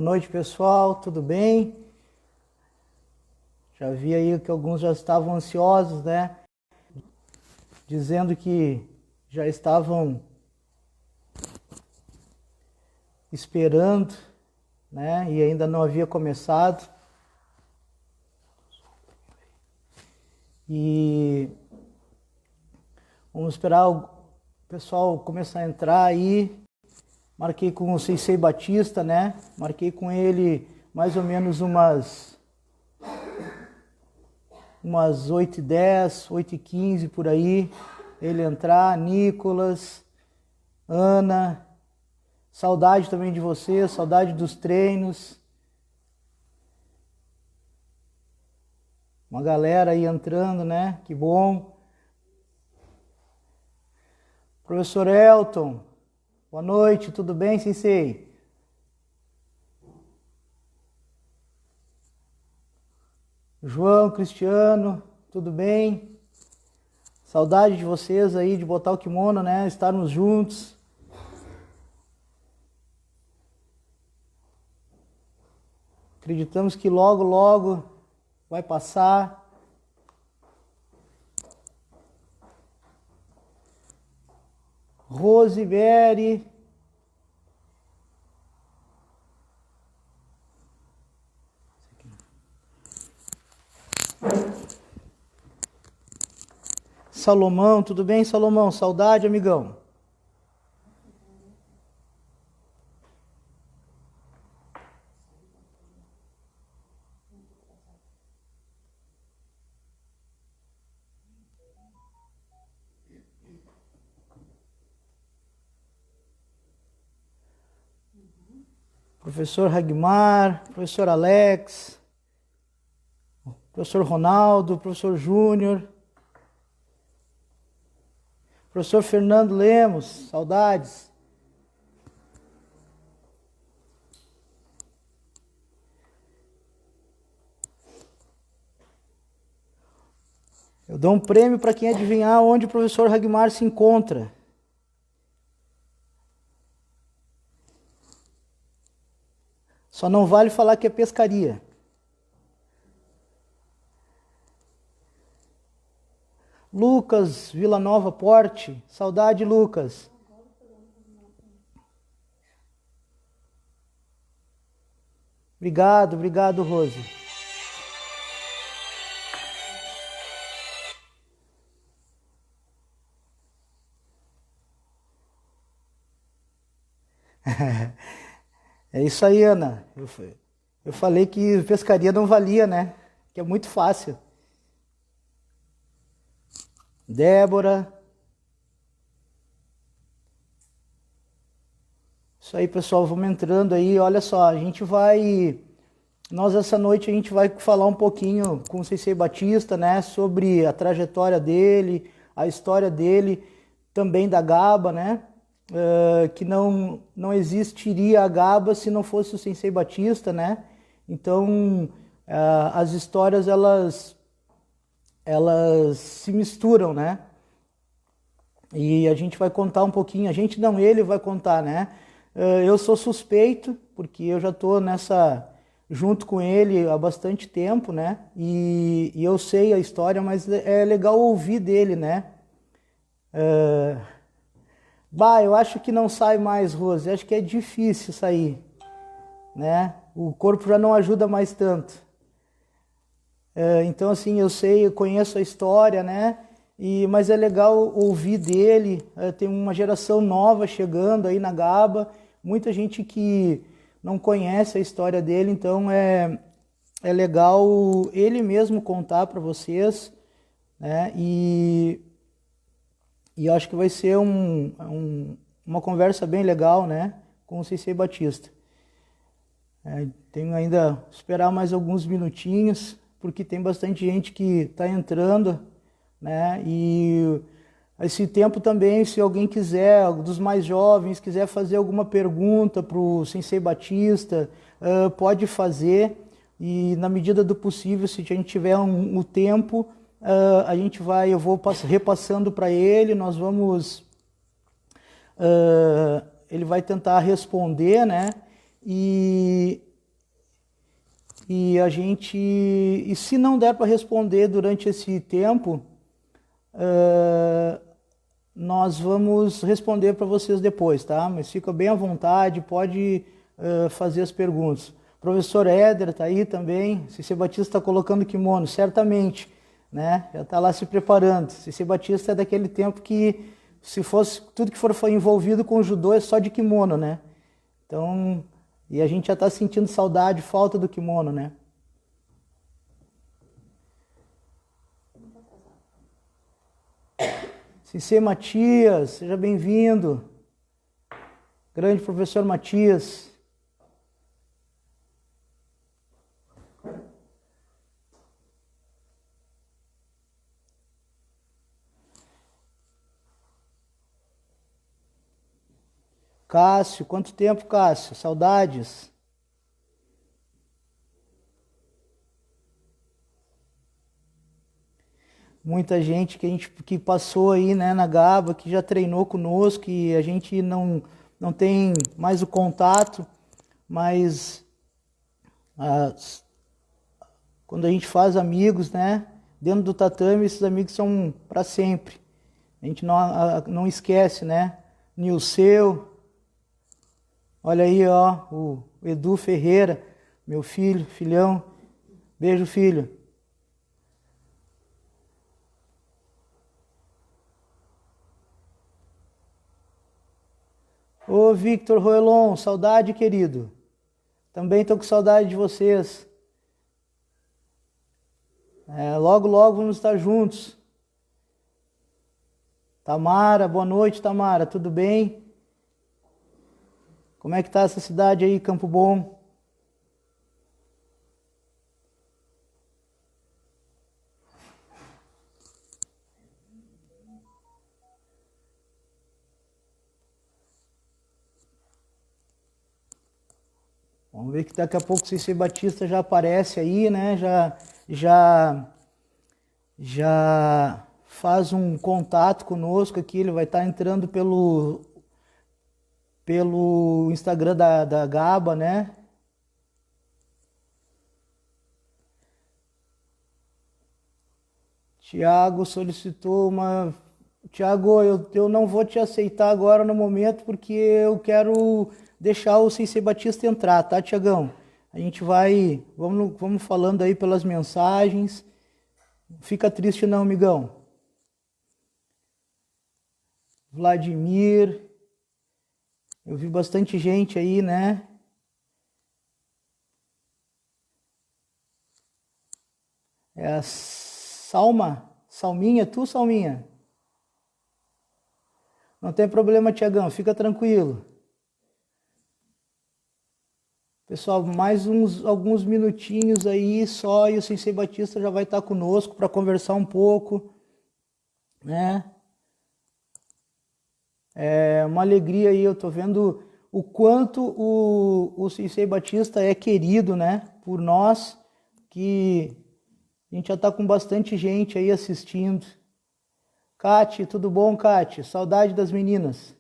Boa noite, pessoal, tudo bem? Já vi aí que alguns já estavam ansiosos, né? Dizendo que já estavam esperando, né? E ainda não havia começado. E vamos esperar o pessoal começar a entrar aí. Marquei com o Sensei Batista, né? Marquei com ele mais ou menos umas 8h10, 8h15 por aí. Ele entrar, Nicolas, Ana, saudade também de vocês, saudade dos treinos. Uma galera aí entrando, né? Que bom. Professor Elton, boa noite, tudo bem, Sensei? João, Cristiano, tudo bem? Saudade de vocês aí, de botar o kimono, né? Estarmos juntos. Acreditamos que logo, logo vai passar. Rosibere. Salomão, tudo bem, Salomão? Saudade, amigão. Professor Ragmar, professor Alex, professor Ronaldo, professor Júnior, professor Fernando Lemos, saudades. Eu dou um prêmio para quem adivinhar onde o professor Ragmar se encontra. Só não vale falar que é pescaria. Lucas, Vila Nova Porte, saudade, Lucas. Obrigado, obrigado, Rose. É isso aí, Ana. Eu falei que pescaria não valia, né? Que é muito fácil. Débora. Isso aí, pessoal, vamos entrando aí. Olha só, nós essa noite a gente vai falar um pouquinho com o Sensei Batista, né? Sobre a trajetória dele, a história dele, também da GABA, né? Que não existiria a GABA se não fosse o Sensei Batista, né? Então, as histórias, elas se misturam, né? E a gente vai contar um pouquinho, ele vai contar, né? Eu sou suspeito, porque eu já estou junto com ele há bastante tempo, né? E eu sei a história, mas é legal ouvir dele, né? Eu acho que não sai mais, Rose. Acho que é difícil sair, né? O corpo já não ajuda mais tanto. Então, assim, eu conheço a história, né? Mas é legal ouvir dele. Tem uma geração nova chegando aí na GABA. Muita gente que não conhece a história dele, então é legal ele mesmo contar para vocês, né? E eu acho que vai ser uma conversa bem legal, né, com o Sensei Batista. Tenho ainda esperar mais alguns minutinhos, porque tem bastante gente que está entrando, né, e esse tempo também, se alguém quiser, dos mais jovens, quiser fazer alguma pergunta para o Sensei Batista, pode fazer, e na medida do possível, se a gente tiver o tempo, eu vou repassando para ele, ele vai tentar responder, né? E E a gente, e se não der para responder durante esse tempo, nós vamos responder para vocês depois, tá? Mas fica bem à vontade, pode fazer as perguntas. O professor Éder está aí também. Cicê Batista está colocando kimono, certamente, né? Já está lá se preparando. Cicê Batista é daquele tempo que, se fosse tudo que for envolvido com o judô, é só de kimono, né? Então, e a gente já está sentindo saudade, falta do kimono, né? Cicê Matias, seja bem-vindo. Grande professor Matias. Cássio, quanto tempo, Cássio? Saudades. Muita gente que passou aí, né, na Gaba, que já treinou conosco, e a gente não tem mais o contato, mas quando a gente faz amigos, né, dentro do tatame, esses amigos são para sempre. A gente não esquece, né? Nilceu, olha aí, ó, o Edu Ferreira, meu filho, filhão. Beijo, filho. Ô, Victor Roelon, saudade, querido. Também tô com saudade de vocês. Logo, logo vamos estar juntos. Tamara, boa noite, Tamara, tudo bem? Como é que tá essa cidade aí, Campo Bom? Vamos ver que daqui a pouco o Cicê Batista já aparece aí, né? Já faz um contato conosco aqui. Ele vai estar entrando pelo Instagram da Gaba, né? Tiago solicitou uma... Tiago, eu não vou te aceitar agora no momento, porque eu quero deixar o Cicê Batista entrar, tá, Tiagão? A gente vai... Vamos falando aí pelas mensagens. Fica triste não, amigão. Vladimir... Eu vi bastante gente aí, né? É a Salminha, tu, Salminha? Não tem problema, Tiagão, fica tranquilo. Pessoal, mais alguns minutinhos aí só e o Cicê Batista já vai estar conosco para conversar um pouco, né? É uma alegria aí, eu tô vendo o quanto o Cicê Batista é querido, né? Por nós, que a gente já tá com bastante gente aí assistindo. Cate, tudo bom, Cate? Saudade das meninas.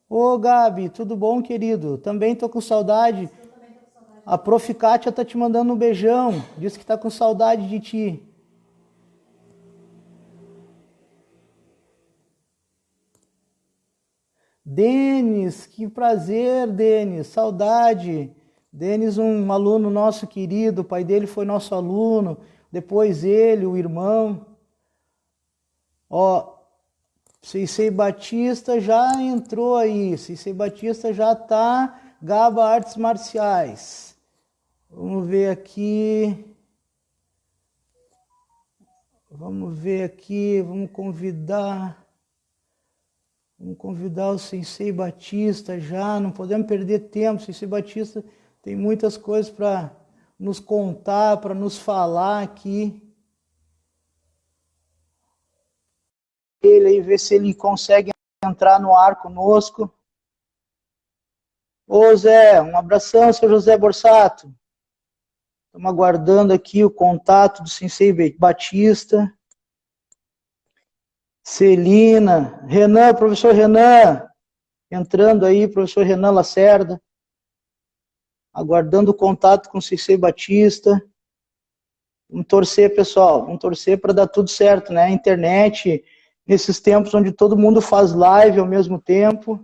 Ô, Gabi, tudo bom, querido? Também tô com saudade. A Prof. Kátia tá te mandando um beijão. Diz que tá com saudade de ti. Denis, que prazer, Denis. Saudade. Denis, um aluno nosso querido. O pai dele foi nosso aluno. Depois ele, o irmão. Ó, Cicê Batista já entrou aí. Cicê Batista já tá. Gaba Artes Marciais. Vamos ver aqui. Vamos ver aqui. Vamos convidar o Cicê Batista já. Não podemos perder tempo. Cicê Batista tem muitas coisas para nos contar, para nos falar aqui. Ele aí, ver se ele consegue entrar no ar conosco. Ô Zé, um abração, seu José Borsato. Estamos aguardando aqui o contato do Cicê Batista. Celina, Renan, professor Renan, entrando aí, professor Renan Lacerda, aguardando o contato com o Cicei Batista. Vamos torcer, pessoal, vamos torcer para dar tudo certo, né? A internet, nesses tempos onde todo mundo faz live ao mesmo tempo.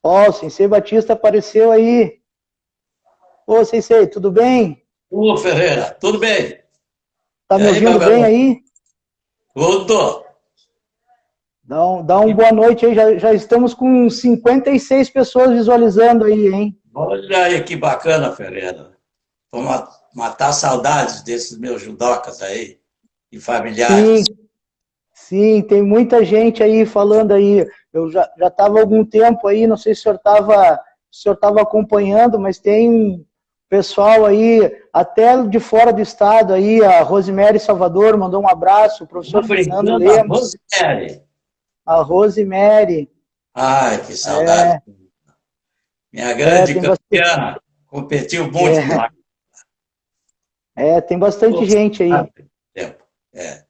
Ó, o Cicei Batista apareceu aí. Ô, Cicei, tudo bem? Ô, Ferreira, tudo bem? Tá E me aí, ouvindo meu bem garoto? aí? Tudo? Dá uma boa noite aí, já estamos com 56 pessoas visualizando aí, hein? Olha aí que bacana, Ferreira. Vou matar saudades desses meus judocas aí e Sim, familiares. sim, tem muita gente aí falando aí. Eu já estava há algum tempo aí, não sei se o senhor estava acompanhando, mas tem um pessoal aí, até de fora do estado aí, a Rosemary Salvador mandou um abraço, o Tá professor Fernando brincando, a Lemos, Rosemary. a Rosemary, Ai, que saudade. é, Minha grande tem bastante, campeã. Competiu muito é, comigo. tem bastante gente aí. Tempo. É.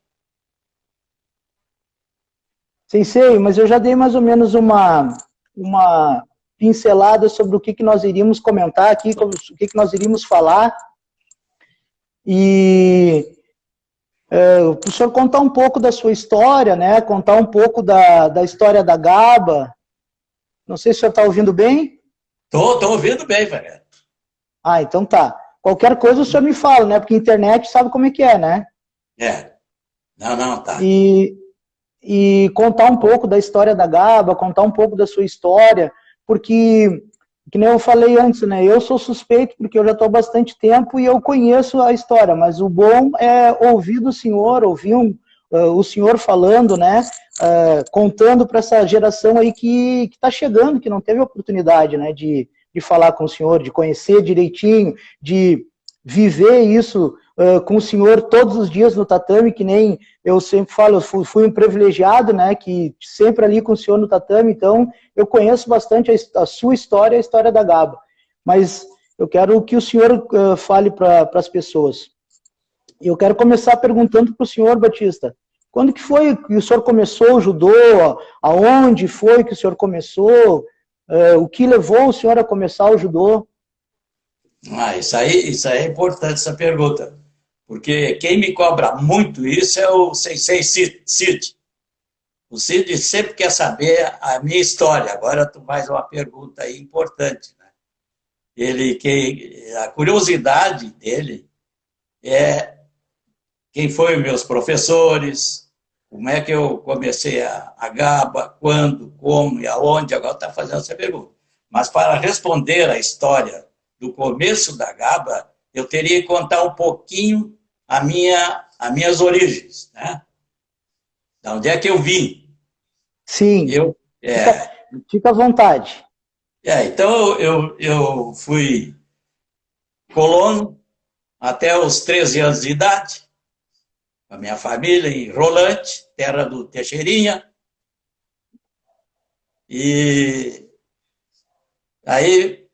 Sensei, mas eu já dei mais ou menos uma pincelada sobre o que nós iríamos comentar aqui, o que nós iríamos falar. E o senhor contar um pouco da sua história, né? Contar um pouco da história da GABA. Não sei se o senhor está ouvindo bem. Tô ouvindo bem, Ferreira. Ah, então tá. Qualquer coisa o senhor me fala, né? Porque internet sabe como é que é, né? É. Não, não, tá. E, e contar um pouco da história da GABA, contar um pouco da sua história, porque, que nem eu falei antes, né? Eu sou suspeito porque eu já estou há bastante tempo e eu conheço a história, mas o bom é ouvir do senhor, o senhor falando, né? Contando para essa geração aí que está chegando, que não teve oportunidade, né? De falar com o senhor, de conhecer direitinho, de viver isso com o senhor todos os dias no tatame, que nem eu sempre falo, eu fui um privilegiado, né, que sempre ali com o senhor no tatame, então eu conheço bastante a sua história, a história da GABA, mas eu quero que o senhor fale para as pessoas. E eu quero começar perguntando para o senhor, Batista, quando que foi que o senhor começou o judô, aonde foi que o senhor começou, o que levou o senhor a começar o judô? Ah, isso aí é importante, essa pergunta. Porque quem me cobra muito isso é o Sensei Cid. O Cid sempre quer saber a minha história. Agora tu faz uma pergunta aí importante, né? A curiosidade dele é quem foram meus professores, como é que eu comecei a GABA, quando, como e aonde. Agora está fazendo essa pergunta. Mas para responder a história do começo da GABA, eu teria que contar um pouquinho as minhas origens, né? Da onde é que eu vim? Sim, Eu, fica, é, fica à vontade. então eu fui colono até os 13 anos de idade, com a minha família em Rolante, terra do Teixeirinha. E aí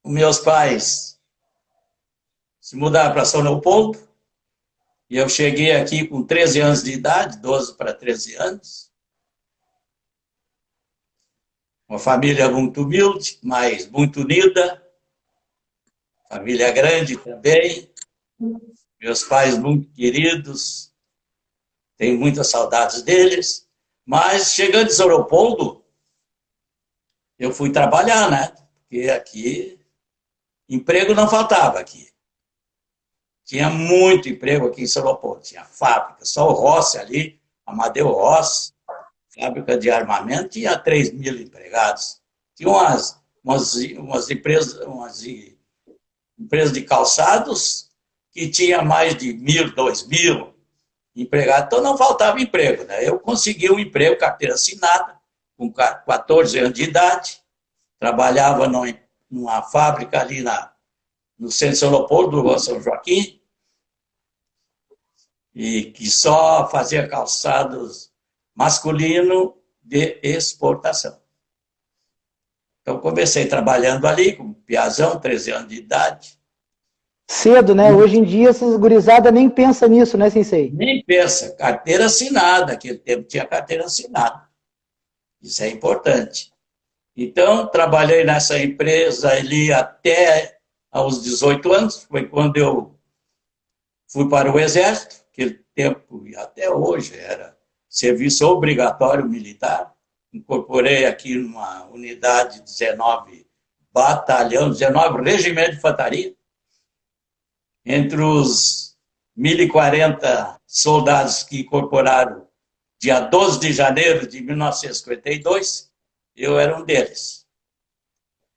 os meus pais se mudaram para São Leopoldo, e eu cheguei aqui com 13 anos de idade, 12 para 13 anos. Uma família muito humilde, mas muito unida, família grande também, meus pais muito queridos, tenho muitas saudades deles. Mas chegando em São Leopoldo, eu fui trabalhar, né? Porque aqui emprego não faltava aqui. Tinha muito emprego aqui em São Leopoldo, tinha fábrica, só o Rossi ali, Amadeu Rossi, fábrica de armamento, tinha 3 mil empregados. Tinha umas empresas de calçados que tinha mais de 1.000, 2.000 empregados, então não faltava emprego, né? Eu consegui um emprego, carteira assinada, com 14 anos de idade, trabalhava numa fábrica ali no centro de São Leopoldo, do São Joaquim, e que só fazia calçados masculino de exportação. Então comecei trabalhando ali, com piazão, 13 anos de idade, Cedo, né? Hoje em dia, essas gurizadas nem pensam nisso, né, Sensei? Nem pensa, carteira assinada, aquele tempo tinha carteira assinada. Isso é importante. Então, trabalhei nessa empresa ali até aos 18 anos, foi quando eu fui para o Exército, aquele tempo e até hoje era serviço obrigatório militar. Incorporei aqui numa unidade 19 batalhão, 19 regimento de infantaria, entre os 1.040 soldados que incorporaram dia 12 de janeiro de 1952, eu era um deles.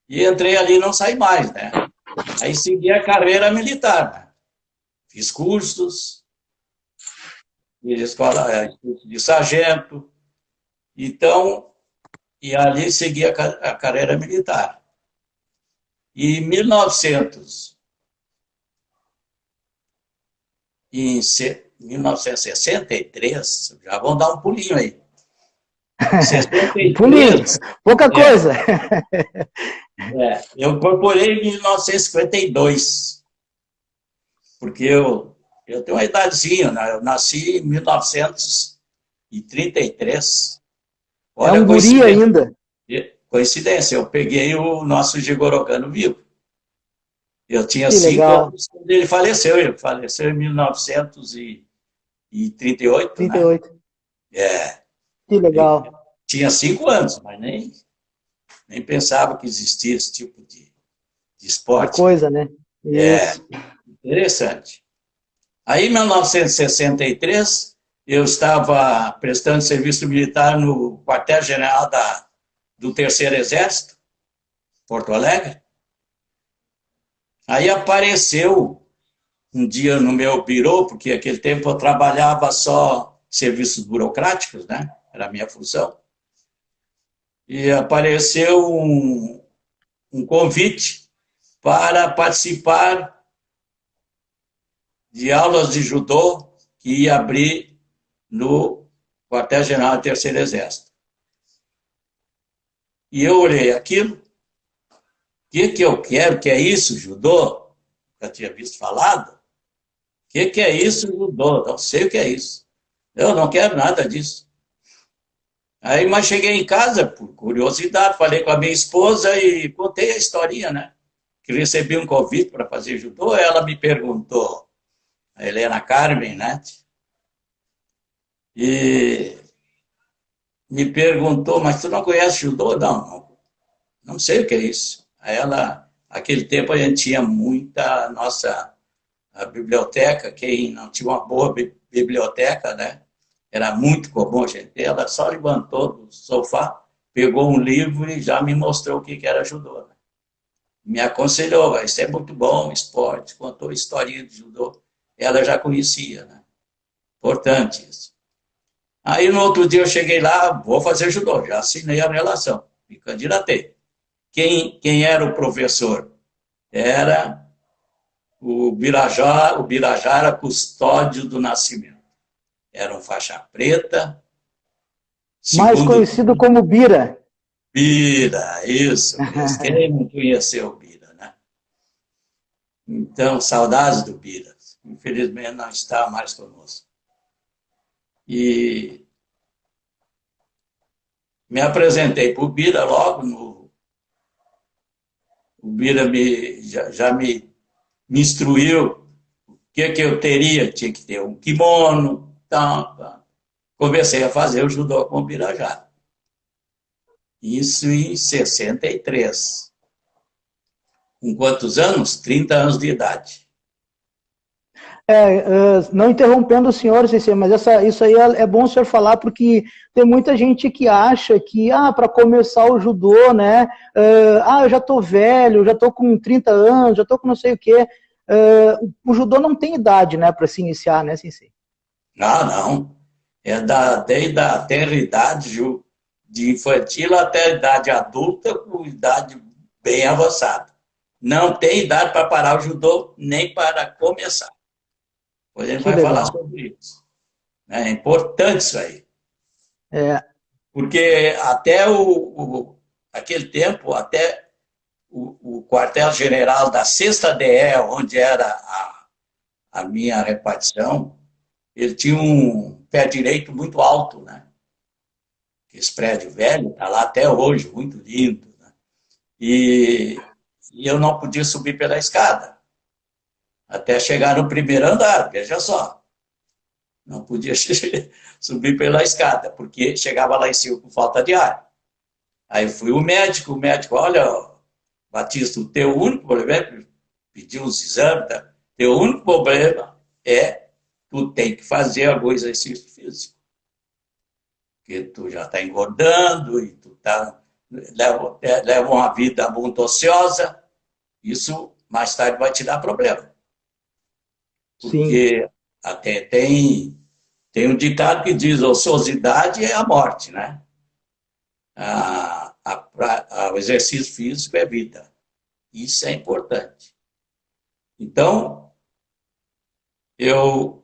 E entrei ali e não saí mais, né? Aí segui a carreira militar, né? Fiz cursos, fiz escola de sargento, então, e ali segui a carreira militar. E em 1963, já vão dar um pulinho aí. Um pulinho, 63, pouca coisa. eu incorporei em 1952, porque eu tenho uma idadezinha, né? Eu nasci em 1933. É Olha a um guri coincidência. ainda. Coincidência, eu peguei o nosso Jigorokano vivo. Eu tinha Que legal. 5 anos quando ele faleceu. Ele faleceu em 1938, né? 38. É, Que eu legal. tinha 5 anos, mas nem pensava que existia esse tipo de De esporte, né? coisa, né? Isso. Interessante. Aí, em 1963, eu estava prestando serviço militar no quartel-general do Terceiro Exército, Porto Alegre. Aí apareceu um dia no meu birô, porque naquele tempo eu trabalhava só serviços burocráticos, né? Era a minha função. E apareceu um convite para participar de aulas de judô que ia abrir no quartel-general do Terceiro Exército. E eu olhei aquilo, o que eu quero, que é isso, judô? Já tinha visto falado. O que é isso, judô? Não sei o que é isso. Eu não quero nada disso. Aí, mas cheguei em casa, por curiosidade, falei com a minha esposa e contei a historinha, né? Que recebi um convite para fazer judô. Ela me perguntou, a Helena Carmen, né? E me perguntou, mas tu não conhece judô? Não sei o que é isso. Aí ela, aquele tempo a gente tinha muita nossa a biblioteca, quem não tinha uma boa biblioteca, né? Era muito comum a gente ter. Ela só levantou do sofá, pegou um livro e já me mostrou o que era judô. Né? Me aconselhou, isso é muito bom, esporte, contou a historinha de judô. Ela já conhecia, né? Importante isso. Aí no outro dia eu cheguei lá, vou fazer judô, já assinei a relação, me candidatei. Quem era o professor? Era o Birajara Custódio do Nascimento. Era um faixa preta, Mais segundo conhecido como Bira. Bira, isso mesmo. Quem não conheceu o Bira, né? Então, saudades do Bira. Infelizmente não está mais conosco. E me apresentei para o Bira logo o Bira já me instruiu o que eu teria. Tinha que ter um kimono, tá. Comecei a fazer o judô com o Birajara. Isso em 63. Com quantos anos? 30 anos de idade. Não interrompendo o senhor, Cecê, mas isso aí é bom o senhor falar, porque tem muita gente que acha que, para começar o judô, né, eu já tô velho, já tô com 30 anos, já tô com não sei o quê. O judô não tem idade, né, para se iniciar, né, Cecê? Não. É desde a tenra idade de infantil até a idade adulta, com idade bem avançada. Não tem idade para parar o judô, nem para começar. Depois a gente Que vai falar legal. sobre isso. É importante isso aí. É, Porque até aquele tempo, até o quartel-general da 6ª DE, onde era a minha repartição, ele tinha um pé direito muito alto, né? Esse prédio velho está lá até hoje, muito lindo, né? E eu não podia subir pela escada, até chegar no primeiro andar, veja só. Não podia subir pela escada, porque chegava lá em cima com falta de ar. Aí fui o médico, olha, Batista, o teu único problema, pediu uns exames, tá? Teu único problema é tu tem que fazer algum exercício físico. Porque tu já está engordando e tu leva uma vida muito ociosa, isso mais tarde vai te dar problema. Porque até tem um ditado que diz: a ociosidade é a morte, né? O exercício físico é vida. Isso é importante. Então, eu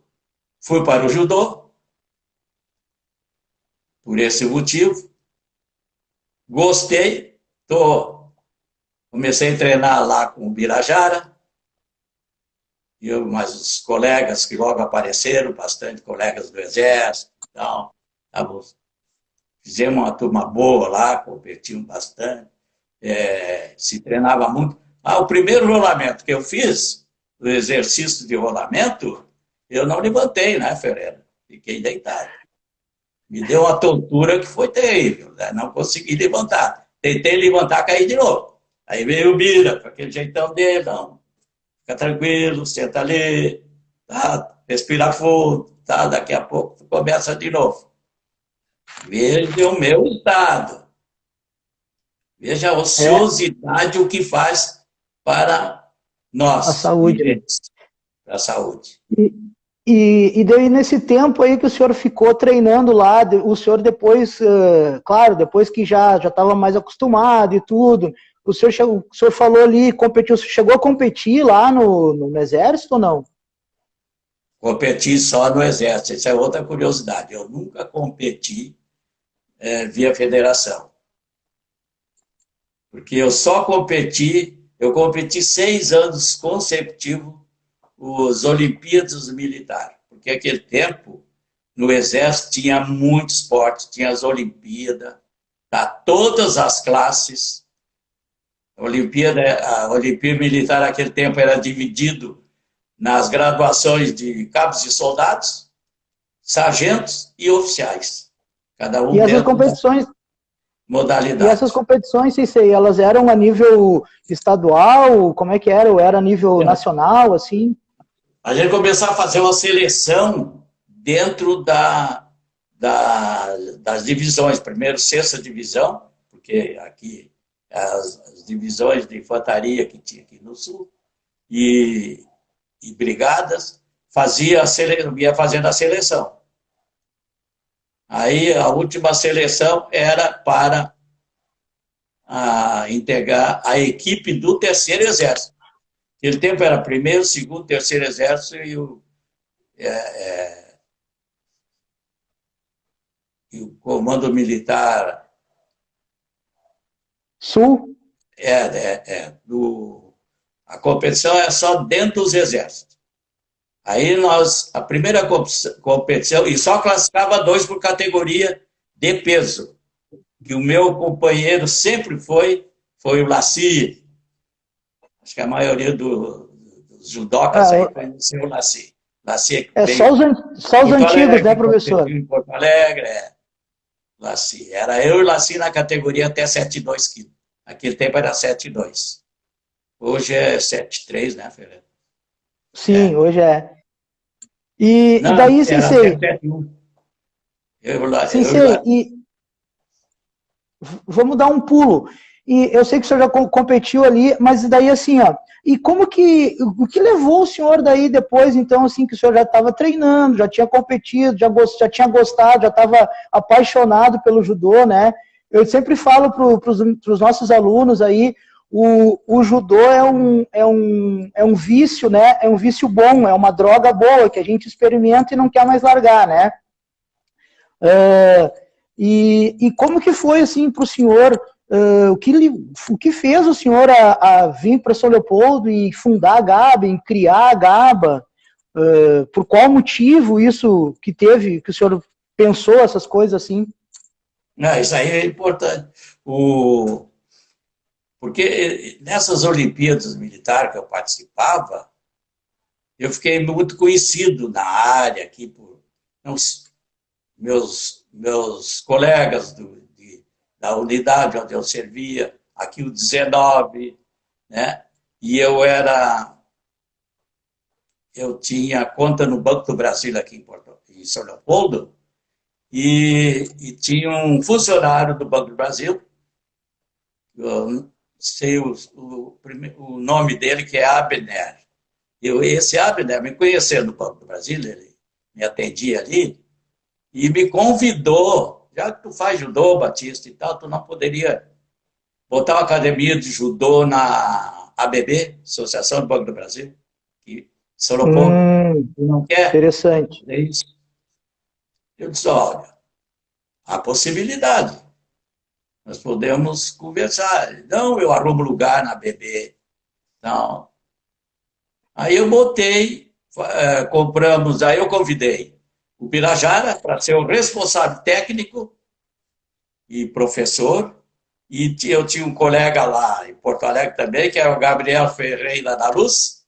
fui para o judô por esse motivo. Gostei. Comecei a treinar lá com o Birajara. Mas os colegas que logo apareceram, bastante colegas do Exército, então, fizemos uma turma boa lá, competimos bastante, se treinava muito. O primeiro rolamento que eu fiz, o exercício de rolamento, eu não levantei, né, Ferreira? Fiquei deitado. Me deu uma tontura que foi terrível, né? Não consegui levantar. Tentei levantar, caí de novo. Aí veio o Bira, com aquele jeitão dele, não. Fica tranquilo, senta ali, tá? Respira fundo, tá? Daqui a pouco começa de novo. Veja o meu estado. Veja a ociosidade, o que faz para nós. A saúde. Para a saúde. E daí, nesse tempo aí que o senhor ficou treinando lá, o senhor depois, claro, depois que já estava mais acostumado e tudo, o senhor falou ali, competiu, chegou a competir lá no Exército ou não? Competi só no Exército, essa é outra curiosidade. Eu nunca competi via federação. Porque eu competi 6 anos consecutivos os Olimpíadas Militares. Porque naquele tempo, no Exército, tinha muito esporte, tinha as Olimpíadas, tá? Todas as classes. A Olimpíada Militar naquele tempo era dividido nas graduações de cabos e soldados, sargentos e oficiais. Cada um essas competições, modalidade. E essas competições, elas eram a nível estadual? Como é que era? Ou era a nível nacional, assim? A gente começou a fazer uma seleção dentro das divisões. Primeiro, 6ª divisão, porque aqui as divisões de infantaria que tinha aqui no sul, e brigadas, ia fazendo a seleção. Aí a última seleção era para integrar a equipe do 3º Exército. Naquele tempo era 1º, 2º, 3º Exército e o Comando Militar Sul? A competição é só dentro dos exércitos. Aí a primeira competição, e só classificava 2 por categoria de peso, que o meu companheiro sempre foi o Laci. Acho que a maioria dos judocas aí conheceu o Laci. Laci só os antigos, né, professor? Em Porto Alegre, Laci. Era eu e o Laci na categoria até 7,2 quilos. Naquele tempo era 7,2. Hoje é 7,3, né, Ferreira? Sim, hoje é. E daí, Sensei... Sensei, vamos dar um pulo. E eu sei que o senhor já competiu ali, mas daí assim, e o que levou o senhor daí depois, então, assim, que o senhor já estava treinando, já tinha competido, já tinha gostado, já estava apaixonado pelo judô, né? Eu sempre falo para os nossos alunos aí, o judô é um vício, né? É um vício bom, é uma droga boa, que a gente experimenta e não quer mais largar, né? E como que foi, assim, para o senhor o que fez o senhor a vir para São Leopoldo e fundar a GABA, em criar a GABA? Por qual motivo isso que teve, que o senhor pensou essas coisas assim? Não, isso aí é importante. Porque nessas Olimpíadas Militares que eu participava, eu fiquei muito conhecido na área aqui por meus colegas da unidade onde eu servia, aqui o 19, né? E eu tinha conta no Banco do Brasil aqui em São Leopoldo, e tinha um funcionário do Banco do Brasil, eu sei o nome dele, que é Abner. Esse Abner me conheceu no Banco do Brasil, ele me atendia ali, e me convidou, já que tu faz judô, Batista e tal, tu não poderia botar uma academia de judô na ABB, Associação do Banco do Brasil, que São Leopoldo, tu não quer? Interessante. É isso. Eu disse, olha, há possibilidade, nós podemos conversar. Não, eu arrumo lugar na ABB. Não. Aí eu compramos, aí eu convidei o Birajara para ser o responsável técnico e professor, e eu tinha um colega lá em Porto Alegre também, que era o Gabriel Ferreira da Luz,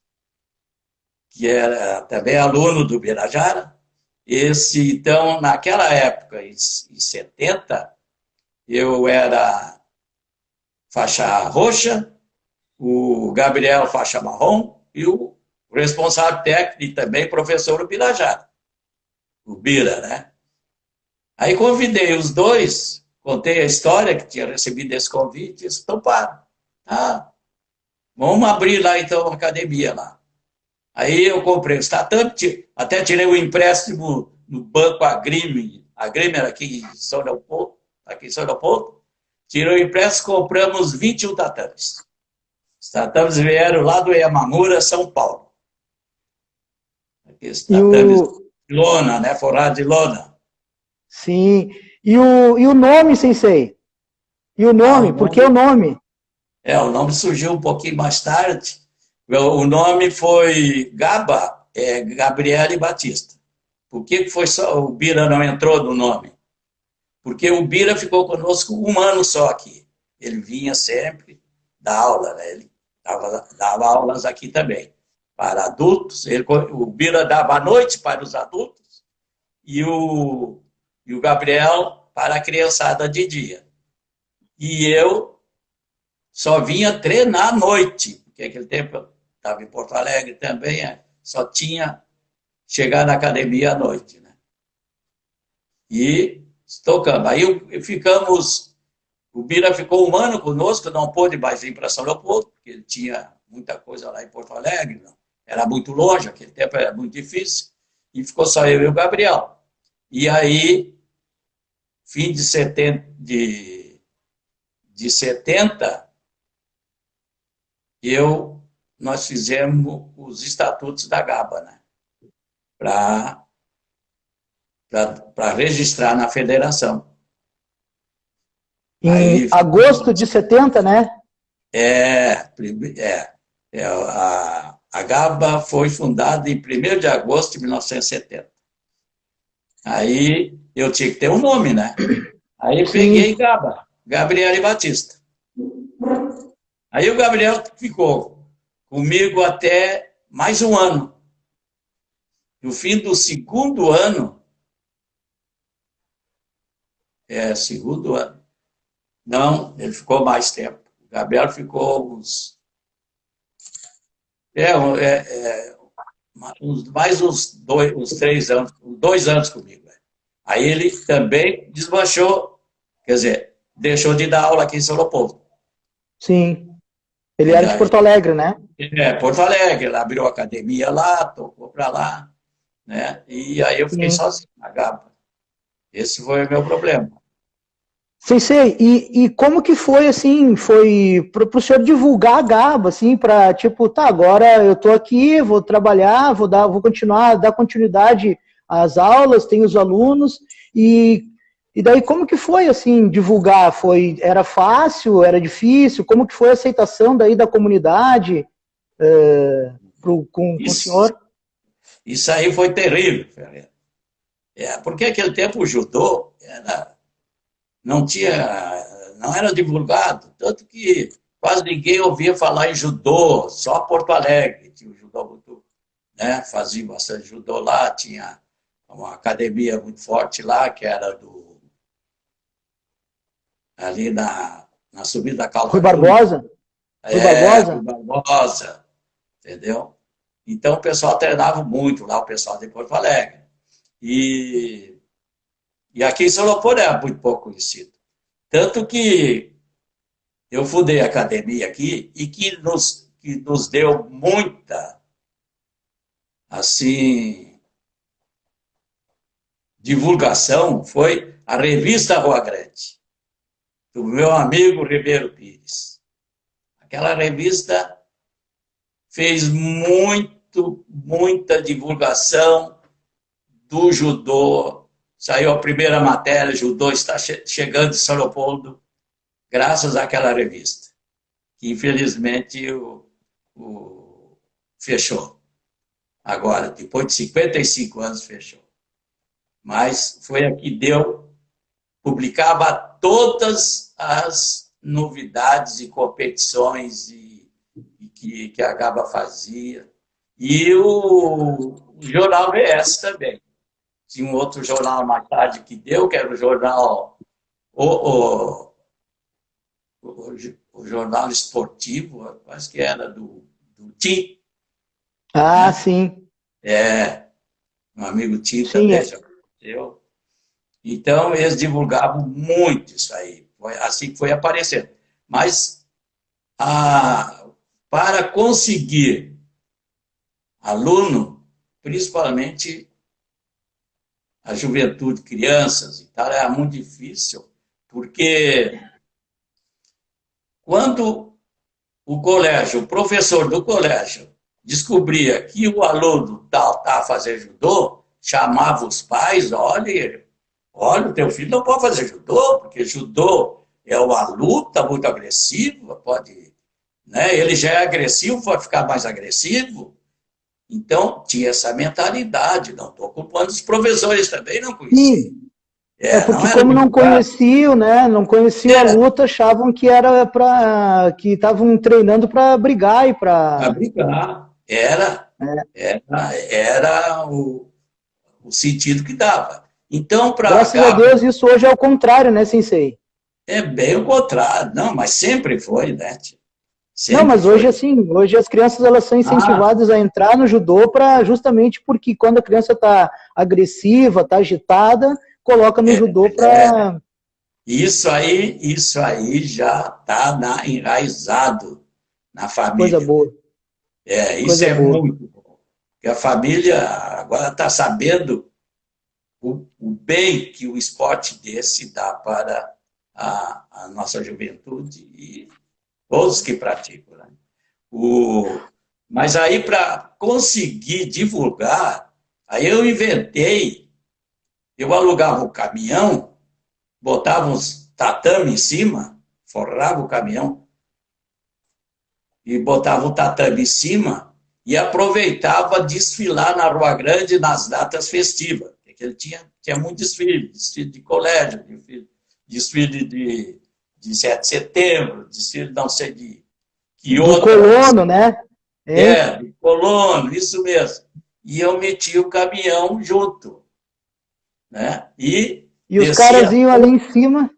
que era também aluno do Birajara. Então, naquela época, em 70, eu era faixa roxa, o Gabriel faixa marrom, e o responsável técnico e também professor Birajara, o Bira, né? Aí convidei os dois, contei a história que tinha recebido esse convite, e disse, então para, vamos abrir lá então uma academia lá. Aí eu comprei o tatame, até tirei o empréstimo no Banco Agrimer aqui em São Leopoldo, tirei o empréstimo, compramos 21 tatames. Os tatames vieram lá do Yamamura, São Paulo. Aqueles tatames de lona, né? Forrado de lona. Sim. E o nome, Sensei? E o nome? Por que o nome? O nome surgiu um pouquinho mais tarde. O nome foi GABA, Gabriele Batista. Por que foi só o Bira não entrou no nome? Porque o Bira ficou conosco um ano só aqui. Ele vinha sempre dar aula, né? Ele dava aulas aqui também, para adultos. O Bira dava à noite para os adultos e o Gabriel para a criançada de dia. E eu só vinha treinar à noite, porque naquele tempo eu estava em Porto Alegre também, só tinha chegar na academia à noite, né? E tocamos. Aí o Bira ficou um ano conosco, não pôde mais vir para São Leopoldo, porque ele tinha muita coisa lá em Porto Alegre, não. Era muito longe, aquele tempo era muito difícil, e ficou só eu e o Gabriel. E aí, fim de 70, nós fizemos os estatutos da GABA, né? Para registrar na federação. Em agosto de 70, né? A GABA foi fundada em 1º de agosto de 1970. Aí eu tinha que ter um nome, né? Aí peguei GABA, Gabriele Batista. Aí o Gabriel ficou comigo até mais um ano. No fim do segundo ano, segundo ano, não, ele ficou mais tempo. O Gabriel ficou uns 3 anos, 2 anos comigo. Aí ele também desmanchou, quer dizer, deixou de dar aula aqui em São Leopoldo. Sim. Ele era de Porto Alegre, né? Porto Alegre, ele abriu a academia lá, tocou para lá, né? E aí eu fiquei sozinho na GABA. Esse foi o meu problema. Sensei, e como que foi, assim, foi para o senhor divulgar a GABA, assim, para, tipo, agora eu estou aqui, vou trabalhar, vou continuar, dar continuidade às aulas, tenho os alunos, e E daí como que foi, assim, divulgar? Era fácil, era difícil? Como que foi a aceitação daí da comunidade com o Isso, senhor? isso aí foi terrível, Ferreira. Porque aquele tempo o judô não tinha, não era divulgado, tanto que quase ninguém ouvia falar em judô, só Porto Alegre tinha o judô muito, né? Fazia bastante judô lá, tinha uma academia muito forte lá, que era ali na subida da Rui Calva Júnior. Barbosa? Rui Rui Barbosa? Barbosa, entendeu? Então o pessoal treinava muito lá, o pessoal de Porto Alegre. E, e aqui em São Leopoldo era muito pouco conhecido. Tanto que eu fundei a academia aqui e que nos deu muita, assim, divulgação foi a revista Rua Grande, do meu amigo Ribeiro Pires. Aquela revista fez muita divulgação do judô. Saiu a primeira matéria, judô está chegando em São Leopoldo, graças àquela revista, que infelizmente fechou. Agora, depois de 55 anos, fechou. Mas foi a que deu, publicava todas as novidades e competições que a GABA fazia. E o jornal VS também. Tinha um outro jornal mais tarde que deu, que era o jornal, o, o, o jornal esportivo, acho que era do Tim, Ah, né? sim. Um amigo Tim Sim, também já aconteceu. Então, eles divulgavam muito isso aí. Foi assim que foi aparecendo. Mas, para conseguir aluno, principalmente a juventude, crianças e tal, era muito difícil, porque quando o professor do colégio descobria que o aluno tal estava fazendo judô, chamava os pais, olha, o teu filho não pode fazer judô, porque judô é uma luta muito agressiva, pode, né? Ele já é agressivo, pode ficar mais agressivo. Então, tinha essa mentalidade, não estou culpando os professores também, não conheciam. sim. É Não porque era como não divulgado. conheciam, né? Não conheciam a É, luta, achavam que era para que estavam treinando para brigar e para para. brigar. Era o sentido que dava. Então, para a Graças a GABA, Deus, isso hoje é o contrário, né, Sensei? é bem o contrário. Não, mas sempre foi, né? Não, Sempre mas hoje foi. assim, hoje as crianças elas são Ah, incentivadas a entrar no judô para justamente porque quando a criança está agressiva, está agitada, coloca no judô é, para isso aí já está enraizado na coisa família. boa, Isso coisa é boa. muito bom. Porque a família agora está sabendo o bem que o esporte desse dá para a nossa juventude e todos que praticam. Né? Mas aí, para conseguir divulgar, aí eu alugava o caminhão, botava uns tatame em cima, forrava o caminhão e botava o tatame em cima e aproveitava desfilar na Rua Grande nas datas festivas. Porque ele tinha muito desfile de colégio, desfile de 7 de setembro, desfile não sei de que Do outras. colono, né? Hein? De colono, isso mesmo. E eu meti o caminhão junto, né? E E os caras descia, iam ali em cima,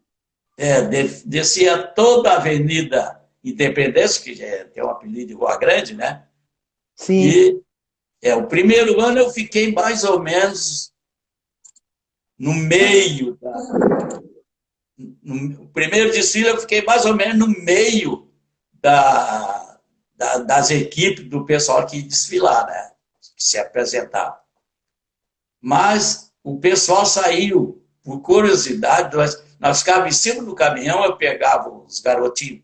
descia toda a Avenida Independência, que tem um apelido de Rua Grande, né? sim. E o primeiro ano eu fiquei mais ou menos no meio no primeiro desfile eu fiquei mais ou menos no meio das equipes do pessoal que ia desfilar, né? Que se apresentava. Mas o pessoal saiu, por curiosidade, nós ficávamos em cima do caminhão, eu pegava os garotinhos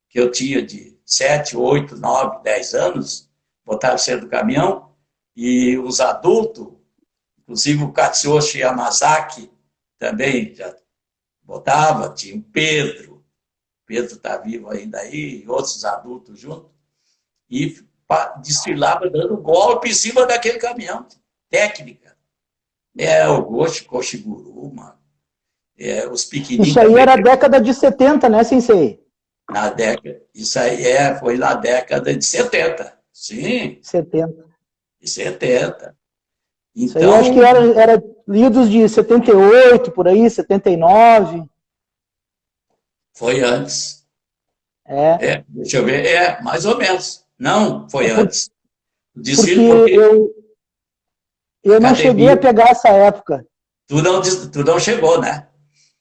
que eu tinha de 7, 8, 9, 10 anos, botava em cima do caminhão, e os adultos, inclusive o Katsuyoshi Yamazaki, também já botava, tinha o Pedro está vivo ainda aí, e outros adultos junto, e desfilava dando golpe em cima daquele caminhão. Técnica. O Koshiguro, mano. Os pequenininhos. Isso aí era a década de 70, né, Sensei? Isso aí foi na década de 70. Sim. 70. De 70. Então, isso aí eu acho que era lidos de 78, por aí, 79. Foi antes. Deixa eu ver. Mais ou menos. Não, foi antes. O desfile porque eu não cheguei a pegar essa época. Tu não chegou, né?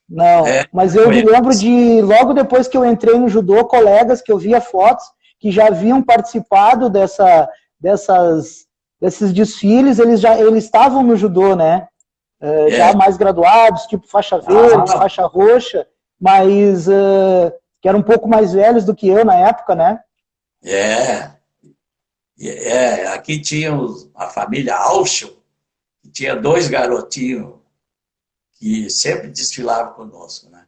Não, mas eu me lembro de, logo depois que eu entrei no judô, colegas que eu via fotos que já haviam participado desses desfiles, eles estavam no judô, né? Já mais graduados, tipo faixa verde, faixa roxa, mas que eram um pouco mais velhos do que eu na época, né? Aqui tinha a família Auschel, que tinha 2 garotinhos que sempre desfilavam conosco, né?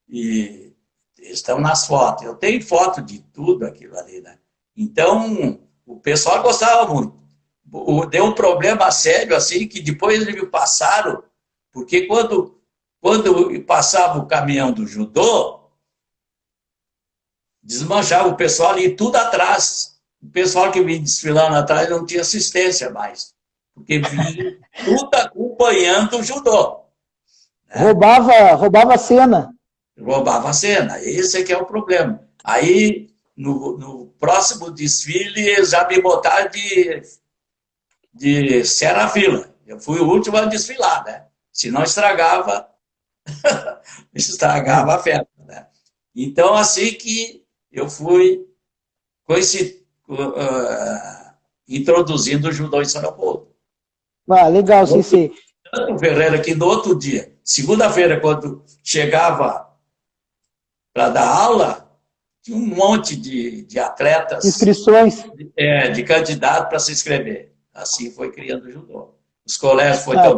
E estão nas fotos. Eu tenho foto de tudo aquilo ali, né? Então, o pessoal gostava muito. Deu um problema sério, assim, que depois eles me passaram, porque quando passava o caminhão do judô, desmanchava o pessoal ali tudo atrás. O pessoal que vinha desfilando atrás não tinha assistência mais, porque vinha tudo acompanhando o judô. Roubava a cena. Roubava a cena. Esse é que é o problema. Aí, no próximo desfile, eles já me botaram de Serafila. Eu fui o último a desfilar, né? Senão estragava a festa, né? Então, assim que eu fui introduzindo o judô em São Leopoldo. Legal, Sensei. Tanto Ferreira que no outro dia, segunda-feira, quando chegava para dar aula, tinha um monte de atletas. Inscrições. De candidato para se inscrever. Assim foi criando o judô. Os colégios foram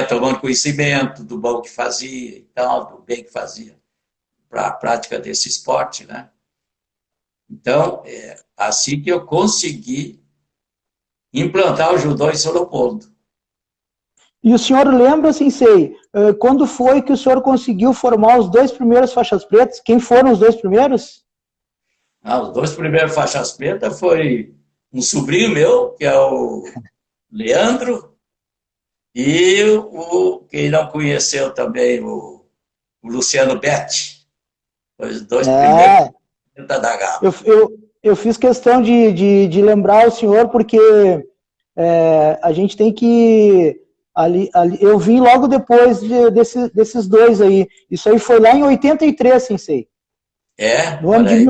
tomando conhecimento do bom que fazia e tal, do bem que fazia para a prática desse esporte, né? Então, assim que eu consegui implantar o judô em São Leopoldo. E o senhor lembra, Sensei, quando foi que o senhor conseguiu formar os 2 primeiros faixas pretas? Quem foram os 2 primeiros? Os 2 primeiros faixas pretas foi um sobrinho meu, que é o Leandro, e quem não conheceu também, o Luciano Betti. Os 2 primeiros da Gaba. Eu fiz questão de lembrar o senhor, porque a gente tem que... Ali, eu vim logo depois desses 2 aí. Isso aí foi lá em 83, Sensei. No ano de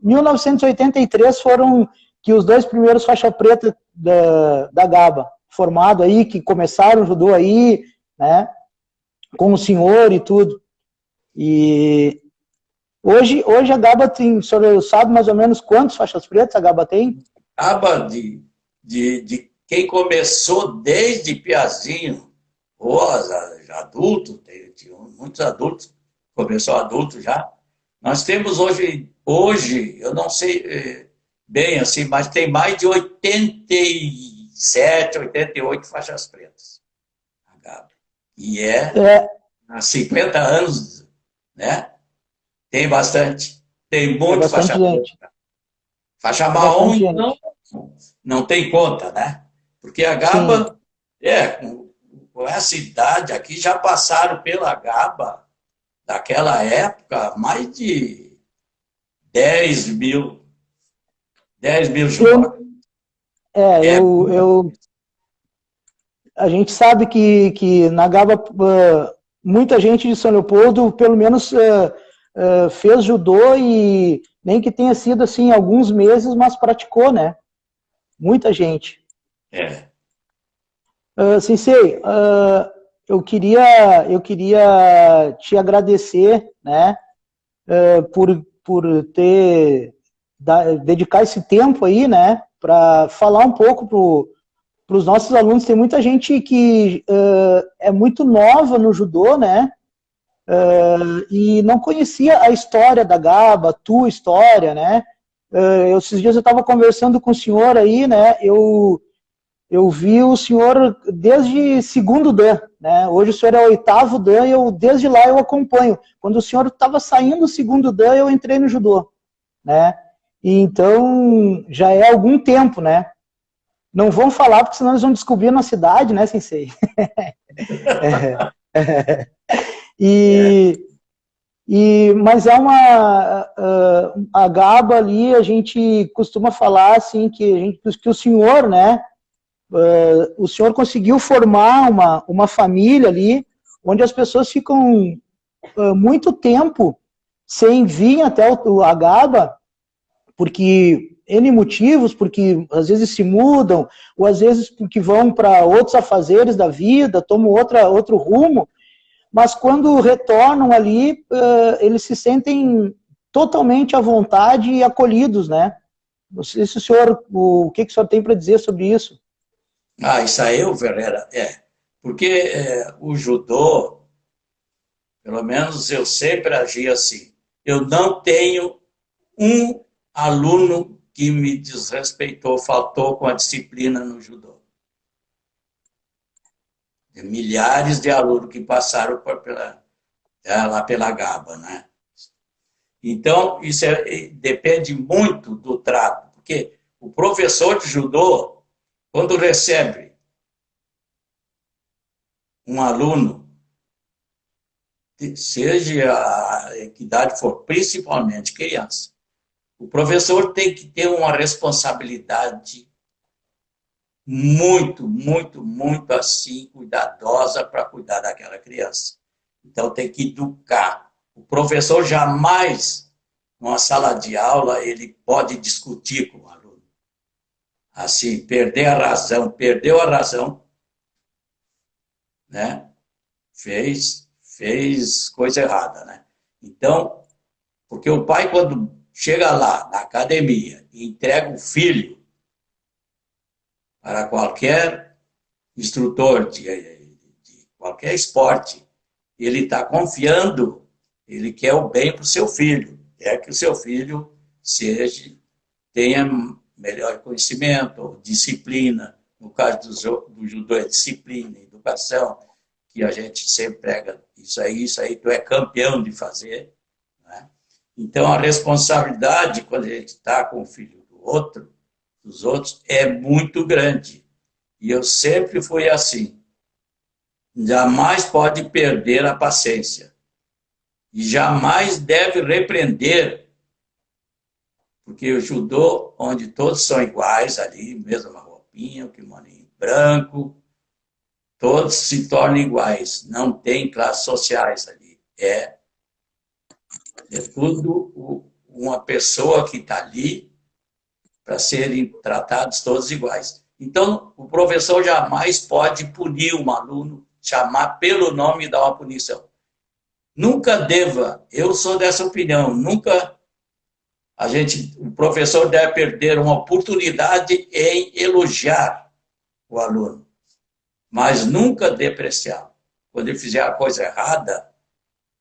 1983 foram que os 2 primeiros faixa preta da Gaba, formado aí, que começaram o judô aí, né, com o senhor e tudo. E hoje a Gaba tem, o senhor sabe mais ou menos quantos faixas pretas a Gaba tem? Gaba de quem começou desde piazinho, ou adulto, tinha muitos adultos, começou adulto já. Nós temos hoje, eu não sei bem assim, mas tem mais de 87, 88 faixas pretas. E há 50 anos, né? Tem bastante. Tem muito faixa preta. Faixa marrom, não tem conta, né? Porque a Gaba, com essa idade aqui, já passaram pela Gaba, daquela época, mais de 10 mil judocas. A gente sabe que na Gaba, muita gente de São Leopoldo, pelo menos, fez judô e nem que tenha sido assim alguns meses, mas praticou, né? Muita gente. Sensei, eu queria te agradecer, né, por dedicar esse tempo aí, né, para falar um pouco para os nossos alunos. Tem muita gente que é muito nova no judô, né, e não conhecia a história da GABA, a tua história, né? Esses dias eu estava conversando com o senhor aí, né? Eu vi o senhor desde segundo Dan, né? Hoje o senhor é o oitavo Dan e desde lá eu acompanho. Quando o senhor estava saindo do segundo Dan, eu entrei no judô, né? E então já é algum tempo, né? Não vão falar, porque senão eles vão descobrir na cidade, né, Sensei? Mas é a GABA ali, a gente costuma falar assim, que o senhor, né, o senhor conseguiu formar uma família ali, onde as pessoas ficam muito tempo sem vir até a GABA, porque N motivos, porque às vezes se mudam, ou às vezes porque vão para outros afazeres da vida, tomam outro rumo, mas quando retornam ali, eles se sentem totalmente à vontade e acolhidos, né? Não sei se o que o senhor tem para dizer sobre isso? Isso aí, Ferreira, porque o judô, pelo menos eu sempre agi assim. Eu não tenho um aluno que me desrespeitou, faltou com a disciplina no judô. Milhares de alunos que passaram lá pela GABA, né? Então, isso depende muito do trato, porque o professor de judô, quando recebe um aluno, seja a que idade for, principalmente criança, o professor tem que ter uma responsabilidade muito, muito, muito assim, cuidadosa para cuidar daquela criança. Então, tem que educar. O professor jamais, numa sala de aula, ele pode discutir com o aluno. Assim, perdeu a razão, né? Fez coisa errada, né? Então, porque o pai, quando chega lá na academia e entrega o filho para qualquer instrutor de qualquer esporte, ele está confiando, ele quer o bem para o seu filho, quer que o seu filho tenha melhor conhecimento, disciplina. No caso do judô é disciplina, educação, que a gente sempre prega isso aí tu é campeão de fazer. Né? Então, a responsabilidade, quando a gente está com o filho dos outros, é muito grande. E eu sempre fui assim. Jamais pode perder a paciência. E jamais deve repreender, porque o judô, onde todos são iguais ali, mesma roupinha, o kimoninho branco, todos se tornam iguais. Não tem classes sociais ali. É tudo uma pessoa que está ali para serem tratados todos iguais. Então, o professor jamais pode punir um aluno, chamar pelo nome e dar uma punição. Nunca deva, eu sou dessa opinião, nunca o professor deve perder uma oportunidade em elogiar o aluno, mas nunca depreciá-lo. Quando ele fizer a coisa errada,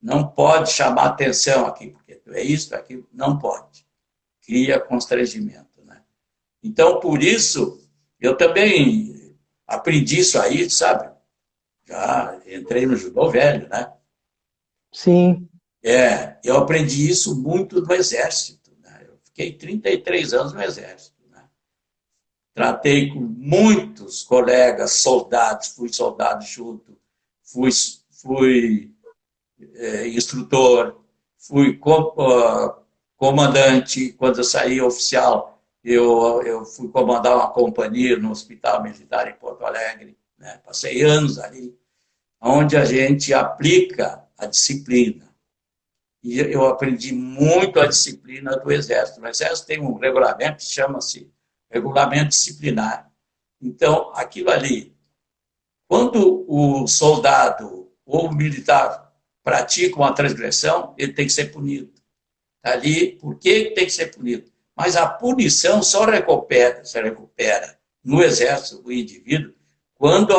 não pode chamar atenção aqui, porque tu é isso, aquilo, não pode. Cria constrangimento, né? Então, por isso, eu também aprendi isso aí, sabe? Já entrei no judô velho, né? Sim. Eu aprendi isso muito no Exército. Né? Eu fiquei 33 anos no Exército. Né? Tratei com muitos colegas, soldados, fui soldado junto, fui instrutor, fui comandante. Quando eu saí oficial, eu fui comandar uma companhia no Hospital Militar em Porto Alegre. Né? Passei anos ali, onde a gente aplica a disciplina. E eu aprendi muito a disciplina do Exército. O Exército tem um regulamento que chama-se regulamento disciplinar. Então, aquilo ali, quando o soldado ou o militar pratica uma transgressão, ele tem que ser punido. Ali, por que tem que ser punido? Mas a punição só se recupera no Exército o indivíduo quando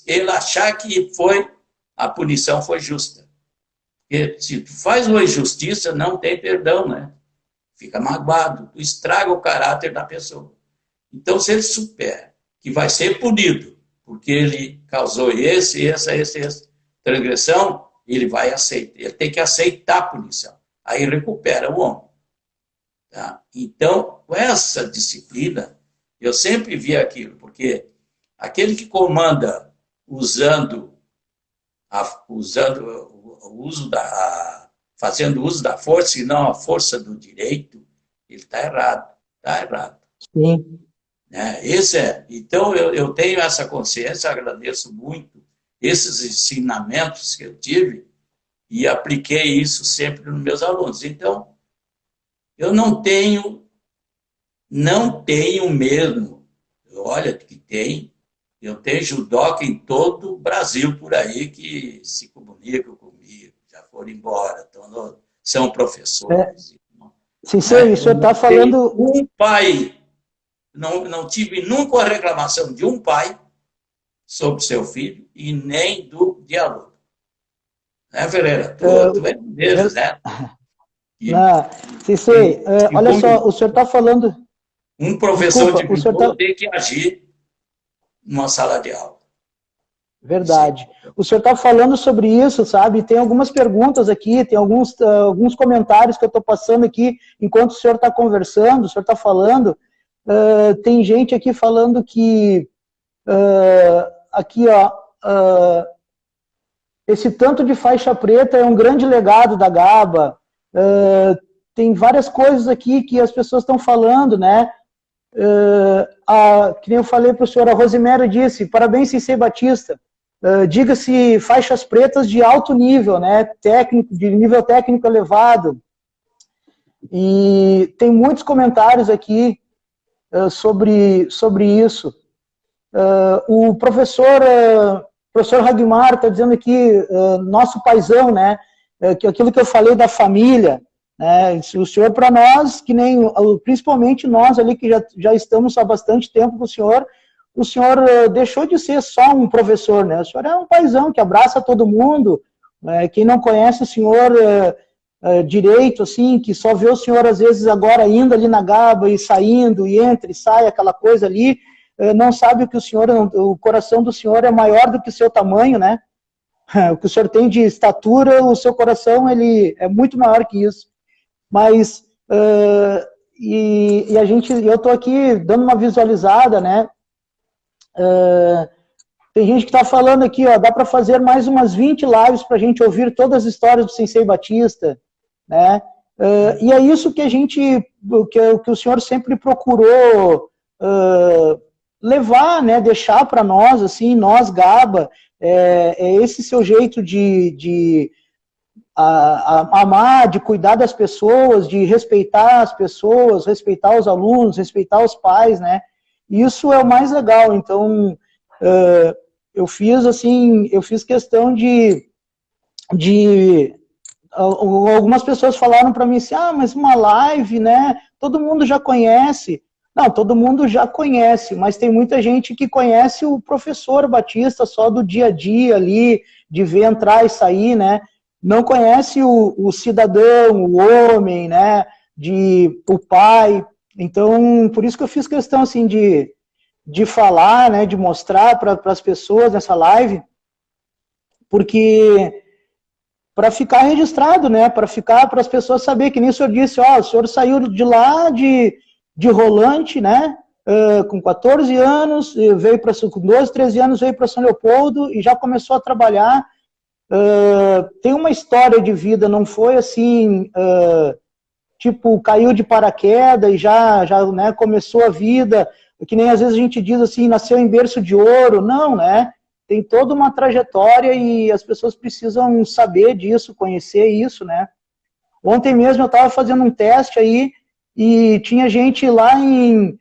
ele achar que a punição foi justa. Porque se tu faz uma injustiça, não tem perdão, né? Fica magoado, tu estraga o caráter da pessoa. Então, se ele supera que vai ser punido, porque ele causou essa transgressão, ele vai aceitar, ele tem que aceitar a punição. Aí recupera o homem. Tá? Então, com essa disciplina, eu sempre vi aquilo, porque aquele que comanda usando fazendo uso da força e não a força do direito, ele está errado. Está errado. Sim. Né? Então, eu tenho essa consciência, agradeço muito esses ensinamentos que eu tive e apliquei isso sempre nos meus alunos. Então, eu não tenho mesmo. Olha que tem. Eu tenho judoca em todo o Brasil por aí que se comunicam comigo, já foram embora, são professores. Sim, o senhor está falando... Um pai, não tive nunca uma reclamação de um pai sobre seu filho e nem de aluno. Né, Ferreira? Tu é um deles, né? Olha só, o senhor está falando... Um professor de judô tem que agir numa sala de aula. Verdade. Sim. O senhor está falando sobre isso, sabe? Tem algumas perguntas aqui, tem alguns comentários que eu estou passando aqui enquanto o senhor está conversando, o senhor está falando. Tem gente aqui falando que aqui, ó, esse tanto de faixa preta é um grande legado da GABA. Tem várias coisas aqui que as pessoas estão falando, né? Que nem eu falei para o senhor, a Rosemary disse, parabéns, Sensei Batista. Diga-se faixas pretas de alto nível, né? Técnico, de nível técnico elevado. E tem muitos comentários aqui sobre isso. O professor Ragmar está dizendo aqui, nosso paizão, né? Que aquilo que eu falei da família, né? O senhor, para nós, que nem, principalmente nós ali que já estamos há bastante tempo com o senhor deixou de ser só um professor, né? O senhor é um paizão que abraça todo mundo, quem não conhece o senhor direito, assim, que só vê o senhor às vezes agora indo ali na GABA e saindo, e entra e sai, aquela coisa ali, não sabe que o coração do senhor é maior do que o seu tamanho, né? O que o senhor tem de estatura, o seu coração, ele é muito maior que isso. Mas, eu estou aqui dando uma visualizada, né? Tem gente que está falando aqui, ó, dá para fazer mais umas 20 lives para a gente ouvir todas as histórias do Sensei Batista, né? E é isso que que o senhor sempre procurou levar, né? Deixar para nós, assim, nós GABA, é esse seu jeito de amar, de cuidar das pessoas, de respeitar as pessoas, respeitar os alunos, respeitar os pais, né? Isso é o mais legal. Então, eu fiz questão de algumas pessoas falaram para mim assim, mas uma live, né? Todo mundo já conhece. Não, todo mundo já conhece, mas tem muita gente que conhece o professor Batista só do dia a dia ali, de ver entrar e sair, né? Não conhece o cidadão, o homem, né? O pai. Então, por isso que eu fiz questão, assim, de falar, né, de mostrar para as pessoas nessa live, porque para ficar registrado, né, para as pessoas saberem, que nem o senhor disse, o senhor saiu de lá de Rolante, né, com 14 anos, veio com 12, 13 anos, veio para São Leopoldo e já começou a trabalhar. Tem uma história de vida, não foi assim... tipo, caiu de paraquedas e já né, começou a vida, que nem às vezes a gente diz assim, nasceu em berço de ouro. Não, né? Tem toda uma trajetória e as pessoas precisam saber disso, conhecer isso, né? Ontem mesmo eu estava fazendo um teste aí e tinha gente lá em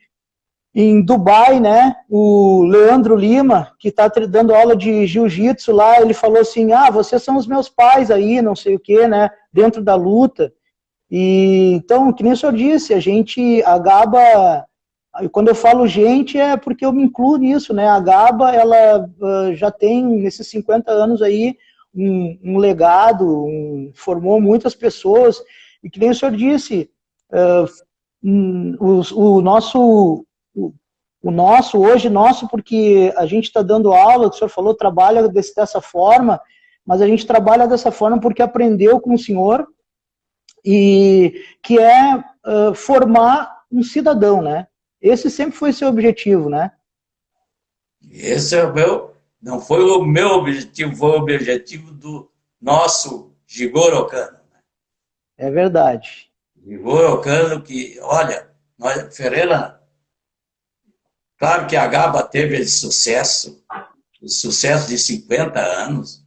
Dubai, né? O Leandro Lima, que está dando aula de jiu-jitsu lá, ele falou assim, vocês são os meus pais aí, não sei o quê, né? Dentro da luta. E, então, que nem o senhor disse, a GABA, quando eu falo gente, é porque eu me incluo nisso, né? A GABA, ela já tem, nesses 50 anos aí, um legado, formou muitas pessoas, e que nem o senhor disse, o nosso hoje, porque a gente está dando aula, o senhor falou, trabalha dessa forma, mas a gente trabalha dessa forma porque aprendeu com o senhor, e que é formar um cidadão, né? Esse sempre foi seu objetivo, né? Esse é o meu, não foi o meu objetivo, foi o objetivo do nosso Jigoro Kano. É verdade. Jigoro Kano que, olha, Ferreira, claro que a Gaba teve esse sucesso, o sucesso de 50 anos,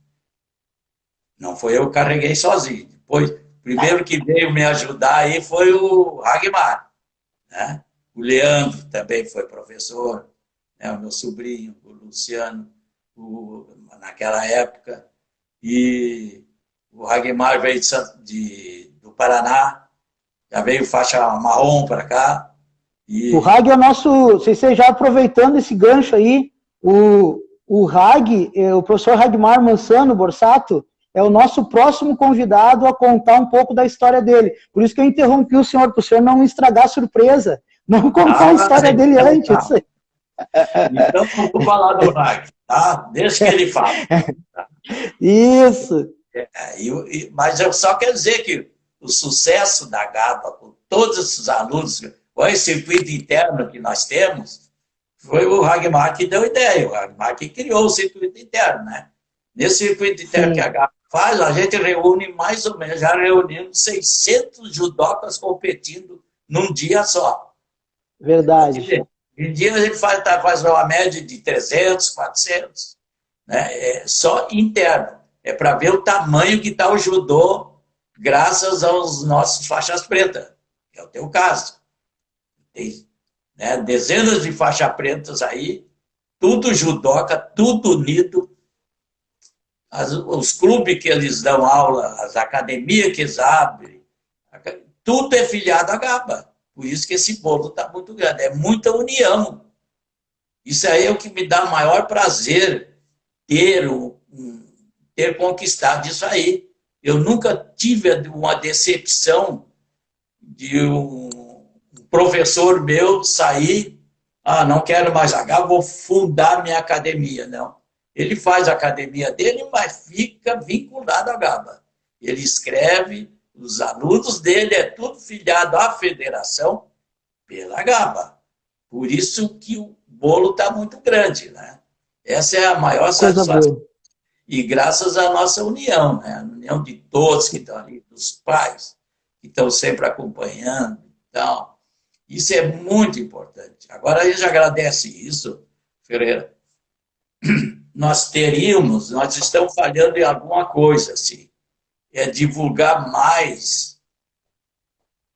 não foi eu que carreguei sozinho. Depois, o primeiro que veio me ajudar aí foi o Ragmar, né? O Leandro também foi professor, né? O meu sobrinho, o Luciano, naquela época. E o Ragmar veio do Paraná, já veio faixa marrom para cá. O Rag é o nosso, se você já aproveitando esse gancho aí, o Rag, o professor Ragmar Mansano Borsato, é o nosso próximo convidado a contar um pouco da história dele. Por isso que eu interrompi o senhor, para o senhor não estragar a surpresa, não contar a história dele antes. Então, vamos falar do Rag, tá? Deixa que ele fale. Tá? Isso. Mas eu só quero dizer que o sucesso da GABA, com todos esses alunos, com esse circuito interno que nós temos, foi o Ragmar que deu ideia, o Ragmar que criou o circuito interno, né? Nesse circuito interno que a GABA faz, a gente reúne mais ou menos, já reunimos 600 judocas competindo num dia só. Verdade. Em dia a gente faz uma média de 300, 400, né? É só interno. É para ver o tamanho que está o judô graças aos nossos faixas pretas, que é o teu caso. Tem, né, dezenas de faixas pretas aí, tudo judoca, tudo unido. Os clubes que eles dão aula, as academias que eles abrem, tudo é filiado à GABA. Por isso que esse bolo está muito grande. É muita união. Isso aí é o que me dá maior prazer ter conquistado isso aí. Eu nunca tive uma decepção de um professor meu sair, não quero mais jogar, vou fundar minha academia. Não. Ele faz a academia dele, mas fica vinculado à GABA. Ele escreve, os alunos dele é tudo filiado à federação pela GABA. Por isso que o bolo está muito grande, né? Essa é a maior satisfação. Boa. E graças à nossa união, né? A união de todos que estão ali, dos pais, que estão sempre acompanhando. Então, isso é muito importante. Agora, a gente agradece isso, Ferreira. Nós estamos falhando em alguma coisa, assim. É divulgar mais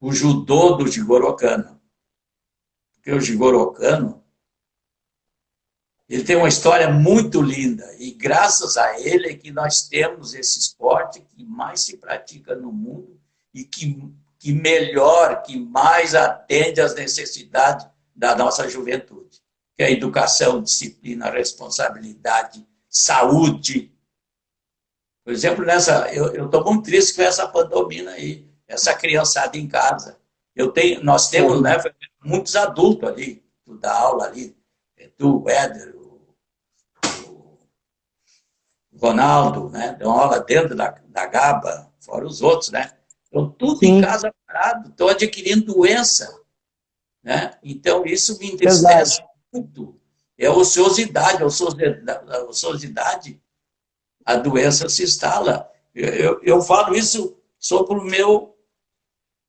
o judô do Jigoro Kano. Porque o Jigoro Kano, ele tem uma história muito linda, e graças a ele é que nós temos esse esporte que mais se pratica no mundo e que melhor, que mais atende às necessidades da nossa juventude, que é a educação, disciplina, responsabilidade, saúde. Por exemplo, eu estou muito triste com essa pandemia aí, essa criançada em casa. Nós temos, né, muitos adultos ali, tu dá aula ali, tu, Éder, o Ronaldo, né, dão aula dentro da GABA, fora os outros, né? Estão tudo em casa parado, estão adquirindo doença, né? Então, isso me entristece muito. É a ociosidade, a doença se instala. Eu falo isso sobre o meu...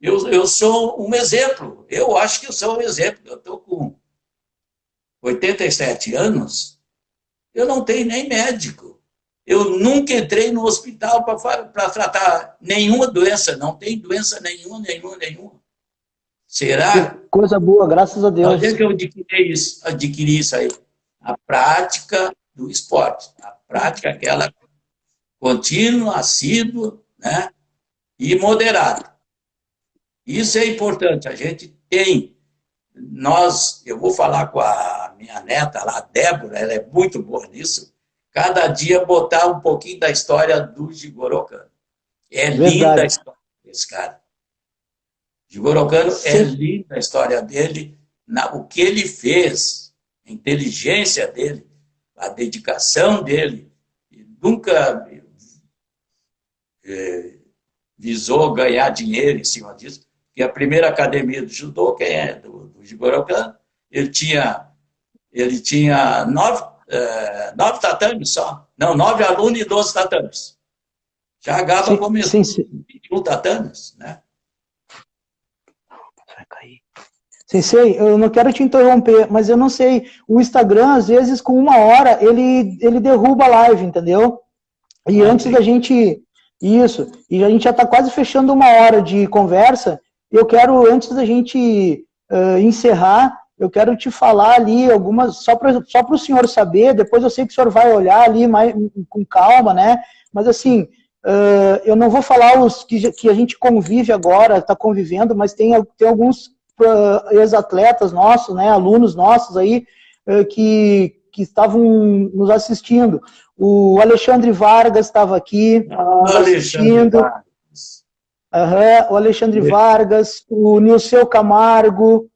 Eu sou um exemplo. Eu acho que eu sou um exemplo. Eu estou com 87 anos, eu não tenho nem médico. Eu nunca entrei no hospital para tratar nenhuma doença. Não tem doença nenhuma. Será? Que coisa boa, graças a Deus. Onde é que eu adquiri isso aí? A prática do esporte. A prática aquela contínua, assídua, né? E moderada. Isso é importante. A gente tem... eu vou falar com a minha neta lá, a Débora, ela é muito boa nisso. cada dia botar um pouquinho da história do Jigoro Kano. É linda a Verdade. história desse cara. Jigoro Kano é Sim. linda a história dele, o que ele fez, a inteligência dele, a dedicação dele. Nunca visou ganhar dinheiro em cima disso, porque a primeira academia do judô, quem é do Jigoro Kano, ele tinha 9 tatames só. Não, 9 alunos e 12 tatames. Já a Gaba Sim, começou sim. com 21 tatames, né? Vai cair. Sensei, eu não quero te interromper, mas eu não sei, o Instagram, às vezes, com 1 hora, ele derruba a live, entendeu? E antes da gente... Isso, e a gente já está quase fechando 1 hora de conversa, eu quero, antes da gente encerrar, eu quero te falar ali algumas, só para o senhor saber, depois eu sei que o senhor vai olhar ali mais, com calma, né? Mas assim, eu não vou falar os que a gente convive agora, está convivendo, mas tem alguns ex-atletas nossos, né, alunos nossos aí, que estavam nos assistindo. O Alexandre Vargas estava aqui nos assistindo. O Alexandre Vargas, o Nilceu Camargo,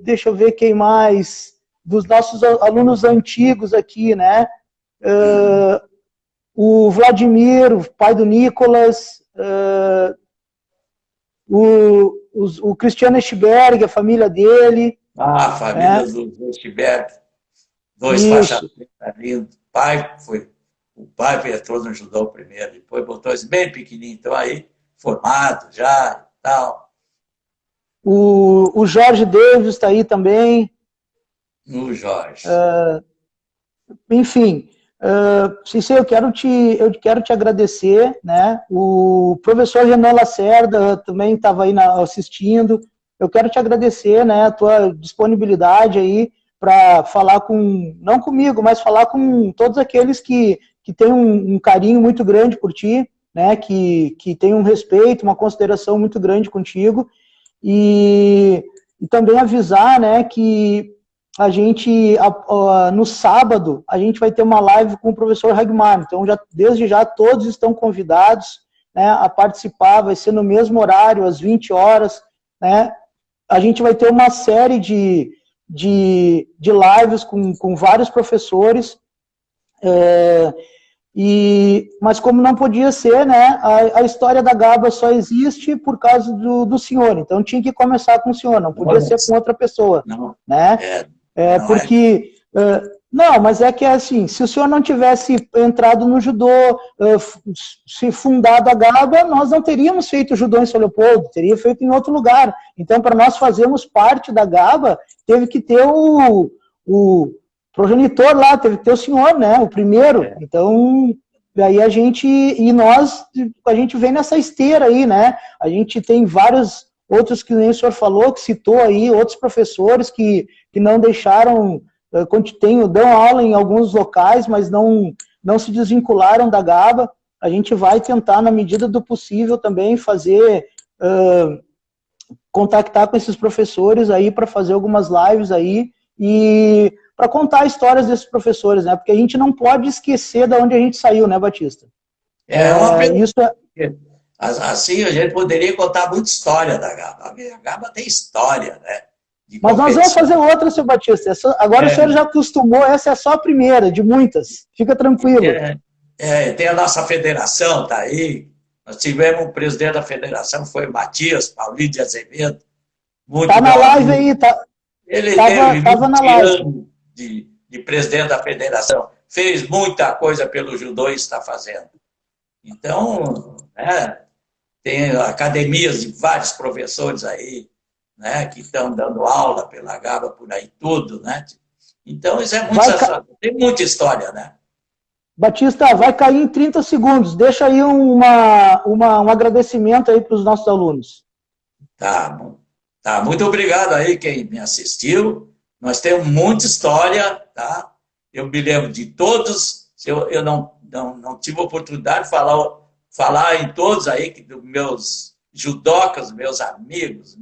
deixa eu ver quem mais, dos nossos alunos antigos aqui, né? O Vladimir, o pai do Nicolas, o Cristiano Eschberg, a família dele. A família do Eschberg. 2 faixas lindos. O pai entrou no judô primeiro, depois botou esse bem pequenininho, então aí, formado já e tal. O Jorge Davis está aí também. O Jorge. Enfim, Cícero, eu quero te agradecer, né? O professor Renan Lacerda também estava aí assistindo. Eu quero te agradecer, né, a tua disponibilidade aí para falar não comigo, mas falar com todos aqueles que têm um carinho muito grande por ti, né, que tem um respeito, uma consideração muito grande contigo, e também avisar, né, que a gente, no sábado, a gente vai ter uma live com o professor Hagmar, então desde já todos estão convidados, né, a participar, vai ser no mesmo horário, às 20 horas, né, a gente vai ter uma série de lives com vários professores, mas como não podia ser, né, a história da Gaba só existe por causa do senhor, então tinha que começar com o senhor, não podia ser com outra pessoa, não, né? Porque... Não, mas é que assim, se o senhor não tivesse entrado no judô, se fundado a Gaba, nós não teríamos feito judô em São Leopoldo, teria feito em outro lugar. Então, para nós fazermos parte da Gaba, teve que ter o progenitor lá, teve que ter o senhor, né, o primeiro. Então, aí a gente vem nessa esteira aí, né, a gente tem vários outros que nem o senhor falou, que citou aí, outros professores que não deixaram... dão aula em alguns locais, mas não se desvincularam da Gaba. A gente vai tentar, na medida do possível, também contactar com esses professores aí para fazer algumas lives aí e para contar histórias desses professores, né? Porque a gente não pode esquecer de onde a gente saiu, né, Batista? Assim, a gente poderia contar muita história da Gaba. A Gaba tem história, né? Mas nós vamos fazer outra, seu Batista. Agora o senhor já acostumou, essa é só a primeira, de muitas. Fica tranquilo. Tem a nossa federação, tá aí. Nós tivemos um presidente da federação, foi o Matias Paulinho de Azevedo. Tá na live aí, tá. Ele tava na live. De presidente da federação. Fez muita coisa pelo judô e está fazendo. Então, tem academias de vários professores aí, né, que estão dando aula pela Gaba, por aí tudo, né? Então, isso é tem muita história, né? Batista, vai cair em 30 segundos. Deixa aí um agradecimento aí para os nossos alunos. Tá bom. Tá, muito obrigado aí quem me assistiu. Nós temos muita história, tá? Eu me lembro de todos. Eu não tive oportunidade de falar em todos aí, dos meus judocas, meus amigos,